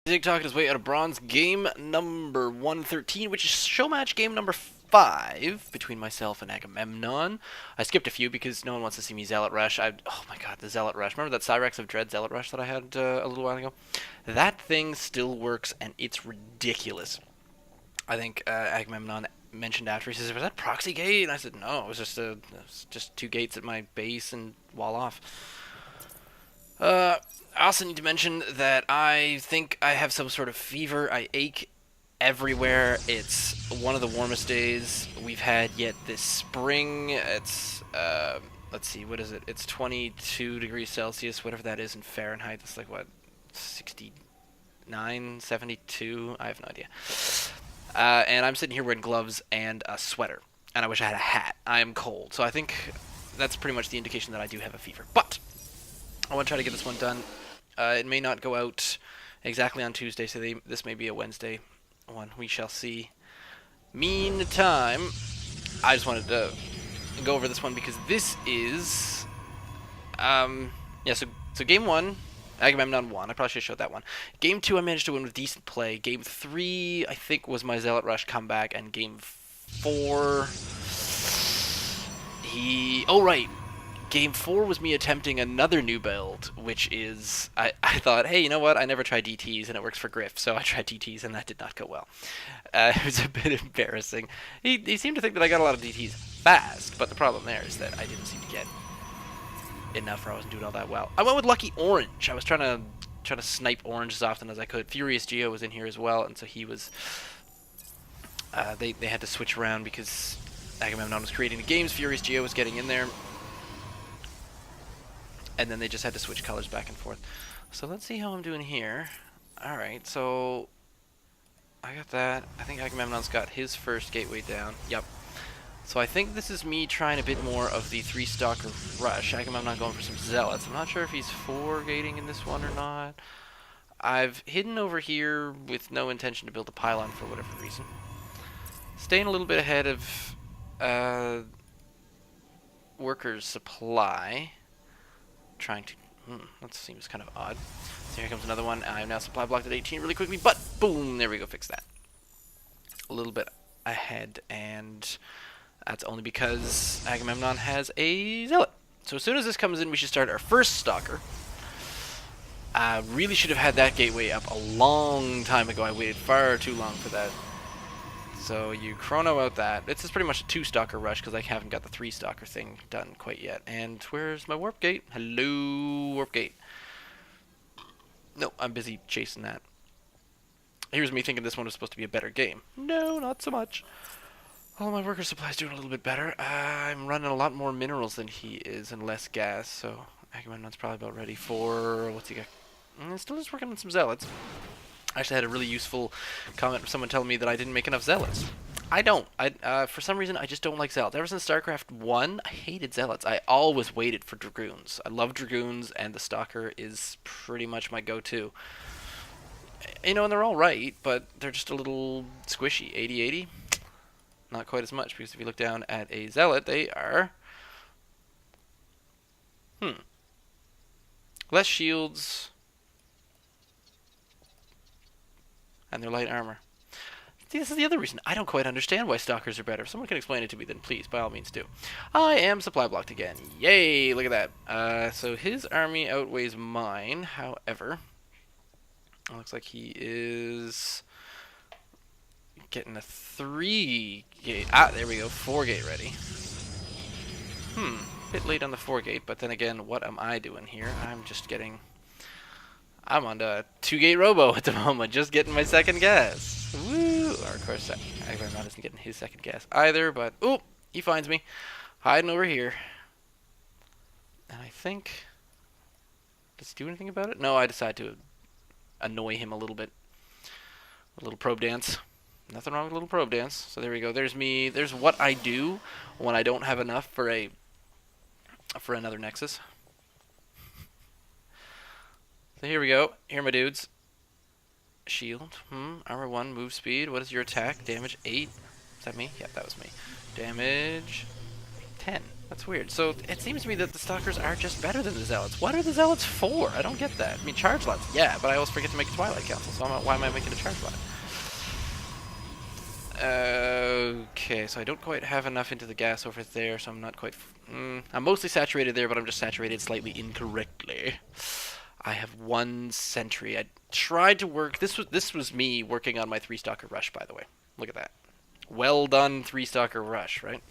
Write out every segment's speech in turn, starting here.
Zig talking his way out of bronze. Game number 113, which is Showmatch game number 5 between myself and Agamemnon. I skipped a few because no one wants to see me Zealot Rush. Oh my god, the Zealot Rush. Remember that Cyrex of Dread Zealot Rush that I had a little while ago? That thing still works, and it's ridiculous. I think Agamemnon mentioned after, he says, was that proxy gate? And I said, no, it was just 2 gates at my base and wall off. I also need to mention that I think I have some sort of fever. I ache everywhere. It's one of the warmest days we've had yet this spring. It's, let's see, what is it? It's 22 degrees Celsius, whatever that is in Fahrenheit. That's like, what, 69, 72? I have no idea. And I'm sitting here wearing gloves and a sweater. And I wish I had a hat. I am cold. So I think that's pretty much the indication that I do have a fever. But I want to try to get this one done. It may not go out exactly on Tuesday, so this may be a Wednesday one. We shall see. Meantime, I just wanted to go over this one because this is, yeah. So game 1, Agamemnon won. I probably should have showed that one. Game 2, I managed to win with decent play. Game 3, I think, was my Zealot Rush comeback, and game 4, oh right. Game 4 was me attempting another new build, which is, I thought, hey, you know what, I never tried DTs and it works for Griff, so I tried DTs and that did not go well. It was a bit embarrassing. He seemed to think that I got a lot of DTs fast, but the problem there is that I didn't seem to get enough, or I wasn't doing all that well. I went with Lucky Orange. I was trying to snipe Orange as often as I could. Furious Geo was in here as well, and so he was, they had to switch around because Agamemnon was creating the games, Furious Geo was getting in there, and then they just had to switch colors back and forth. So let's see how I'm doing here. Alright, so I got that. I think Agamemnon's got his first gateway down. Yep. So I think this is me trying a bit more of the 3-stalker rush. Agamemnon going for some zealots. I'm not sure if he's 4-gating in this one or not. I've hidden over here with no intention to build a pylon for whatever reason. Staying a little bit ahead of workers' supply. Trying to, that seems kind of odd. So here comes another one. I'm now supply blocked at 18 really quickly, but boom, there we go, fix that. A little bit ahead, and that's only because Agamemnon has a zealot. So as soon as this comes in, we should start our first stalker. I really should have had that gateway up a long time ago. I waited far too long for that. So you chrono out that. This is pretty much a 2-stalker rush because I haven't got the 3-stalker thing done quite yet. And where's my warp gate? Hello, warp gate. Nope, I'm busy chasing that. Here's me thinking this one was supposed to be a better game. No, not so much. All my worker supply's doing a little bit better. I'm running a lot more minerals than he is and less gas, so Agamemnon's probably about ready for, what's he got? Still just working on some zealots. I actually had a really useful comment from someone telling me that I didn't make enough zealots. I don't. For some reason, I just don't like zealots. Ever since StarCraft 1, I hated zealots. I always waited for dragoons. I love dragoons, and the stalker is pretty much my go-to. You know, and they're all right, but they're just a little squishy. 80-80? Not quite as much, because if you look down at a zealot, they are... less shields... and their light armor. See, this is the other reason. I don't quite understand why stalkers are better. If someone can explain it to me, then please, by all means do. I am supply blocked again. Yay, look at that. So his army outweighs mine. However, it looks like he is getting a 3-gate. Ah, there we go. 4-gate ready. Bit late on the 4-gate, but then again, what am I doing here? I'm on the 2-gate robo at the moment, just getting my second gas. Woo! Or of course, Agamemnon isn't getting his second gas either, but oop, he finds me, hiding over here. And I think, does he do anything about it? No, I decide to annoy him a little bit. A little probe dance. Nothing wrong with a little probe dance. So there we go. There's me. There's what I do when I don't have enough for another Nexus. So here we go. Here are my dudes. Shield. Armor 1, move speed. What is your attack? Damage 8. Is that me? Yeah, that was me. Damage 10. That's weird. So it seems to me that the Stalkers are just better than the Zealots. What are the Zealots for? I don't get that. I mean, charge lots, yeah, but I always forget to make a Twilight Council, so why am I making a charge lot? Okay, so I don't quite have enough into the gas over there, so I'm not quite... I'm mostly saturated there, but I'm just saturated slightly incorrectly. I have 1 sentry. I tried to work... This was me working on my 3-Stalker Rush, by the way. Look at that. Well done 3-Stalker Rush, right?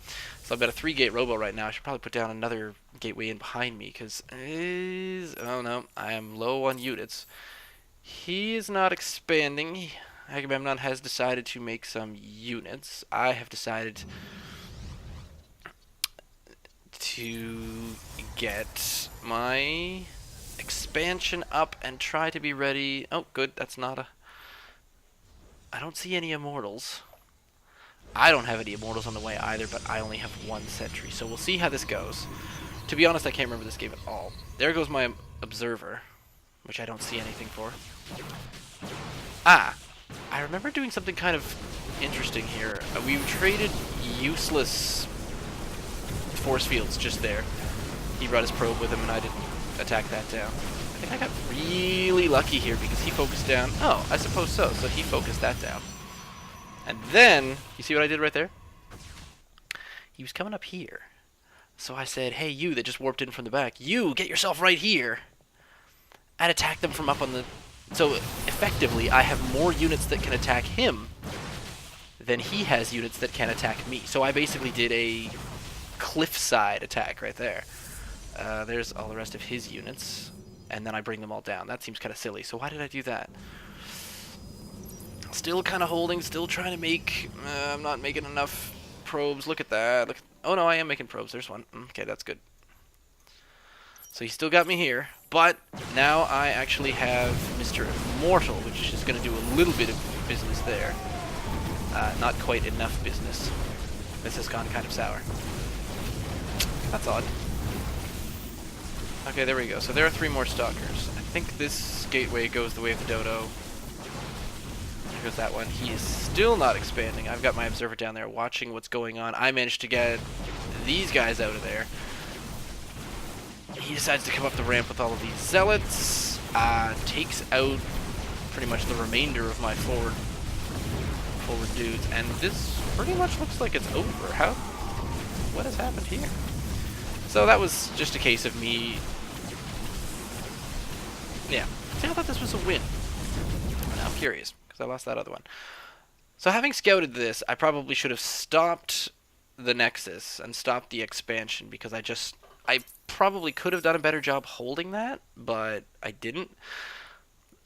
So I've got a 3-gate robo right now. I should probably put down another gateway in behind me, because... Oh no, I am low on units. He is not expanding. Agamemnon has decided to make some units. I have decided to get my expansion up and try to be ready. Oh, good. That's not a... I don't see any immortals. I don't have any immortals on the way either, but I only have 1 sentry. So we'll see how this goes. To be honest, I can't remember this game at all. There goes my observer, which I don't see anything for. Ah! I remember doing something kind of interesting here. We traded useless force fields just there. He brought his probe with him and I didn't attack that down. I think I got really lucky here because he focused down. Oh, I suppose so. So he focused that down. And then, you see what I did right there? He was coming up here. So I said, hey, you that just warped in from the back, you get yourself right here. I'd attack them from up on the... So, effectively, I have more units that can attack him than he has units that can attack me. So I basically did a cliffside attack right there. There's all the rest of his units, and then I bring them all down. That seems kind of silly. So why did I do that? Still kind of holding, still trying to make... I'm not making enough probes. Look at that. Look. Oh, no, I am making probes. There's one. Okay, that's good. So he still got me here, but now I actually have Mr. Immortal, which is going to do a little bit of business there. Not quite enough business. This has gone kind of sour. That's odd. Okay, there we go. So there are 3 more Stalkers. I think this gateway goes the way of the Dodo. There goes that one. He is still not expanding. I've got my observer down there watching what's going on. I managed to get these guys out of there. He decides to come up the ramp with all of these zealots, takes out pretty much the remainder of my forward dudes, and this pretty much looks like it's over. What has happened here? So that was just a case of me, yeah. See, I thought this was a win. Now I'm curious, because I lost that other one. So having scouted this, I probably should have stopped the Nexus and stopped the expansion, because I probably could have done a better job holding that, but I didn't.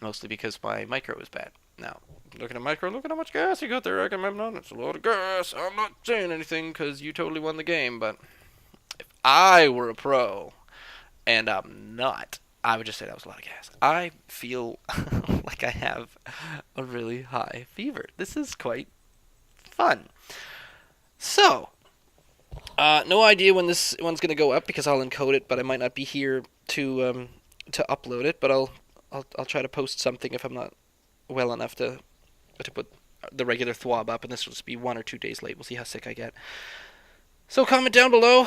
Mostly because my micro was bad. Now, looking at micro, look at how much gas you got there, Agamemnon. It's a lot of gas. I'm not saying anything because you totally won the game, but if I were a pro, and I'm not, I would just say that was a lot of gas. I feel like I have a really high fever. This is quite fun. So... no idea when this one's gonna go up because I'll encode it, but I might not be here to upload it. But I'll try to post something if I'm not well enough to put the regular THWOB up, and this will just be 1 or 2 days late. We'll see how sick I get. So comment down below.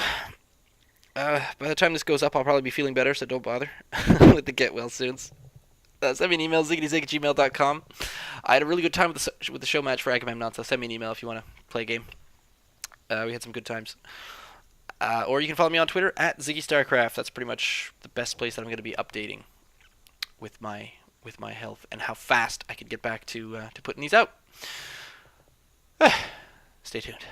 By the time this goes up, I'll probably be feeling better, so don't bother with the get well soons. Send me an email, ziggityzig@gmail.com. I had a really good time with the show match for Agamemnon, so send me an email if you want to play a game. We had some good times. Or you can follow me on Twitter at ZiggyStarcraft. That's pretty much the best place that I'm going to be updating with my health and how fast I can get back to putting these out. Stay tuned.